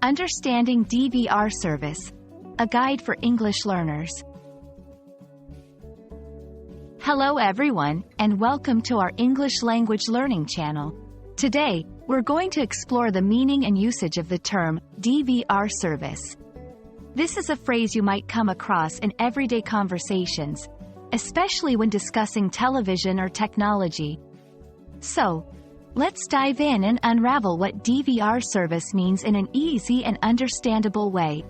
Understanding DVR Service, a guide for English learners. Hello everyone, and welcome to our English language learning channel. Today, we're going to explore the meaning and usage of the term DVR service. This is a phrase you might come across in everyday conversations, especially when discussing television or technology. So, let's dive in and unravel what DVR service means in an easy and understandable way.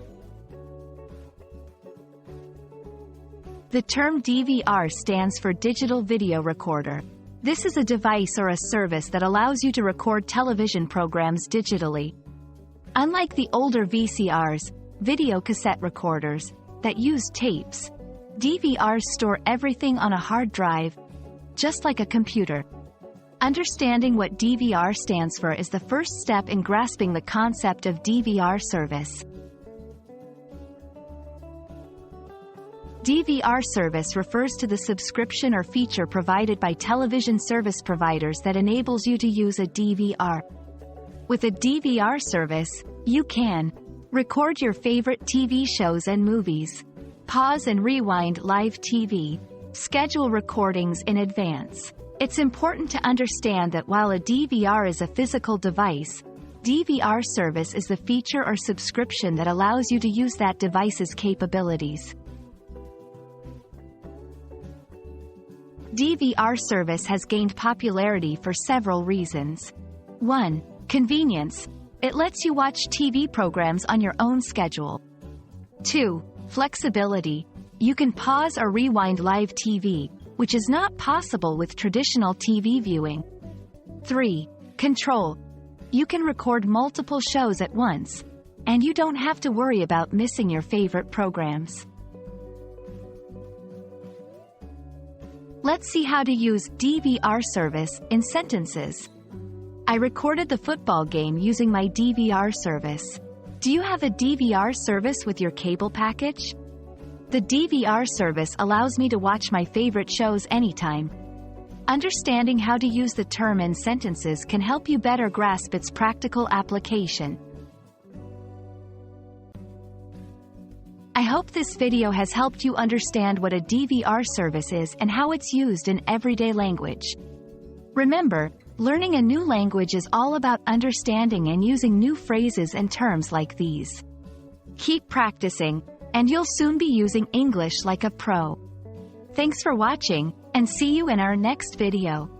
The term DVR stands for Digital Video Recorder. This is a device or a service that allows you to record television programs digitally. Unlike the older VCRs, video cassette recorders, that use tapes, DVRs store everything on a hard drive, just like a computer. Understanding what DVR stands for is the first step in grasping the concept of DVR service. DVR service refers to the subscription or feature provided by television service providers that enables you to use a DVR. With a DVR service, you can record your favorite TV shows and movies, pause and rewind live TV, schedule recordings in advance. It's important to understand that while a DVR is a physical device, DVR service is the feature or subscription that allows you to use that device's capabilities. DVR service has gained popularity for several reasons. 1. Convenience. It lets you watch TV programs on your own schedule. 2. Flexibility. You can pause or rewind live TV, which is not possible with traditional TV viewing. 3. Control. You can record multiple shows at once, and you don't have to worry about missing your favorite programs. Let's see how to use DVR service in sentences. I recorded the football game using my DVR service. Do you have a DVR service with your cable package? The DVR service allows me to watch my favorite shows anytime. Understanding how to use the term in sentences can help you better grasp its practical application. I hope this video has helped you understand what a DVR service is and how it's used in everyday language. Remember, learning a new language is all about understanding and using new phrases and terms like these. Keep practicing, and you'll soon be using English like a pro. Thanks for watching, and see you in our next video.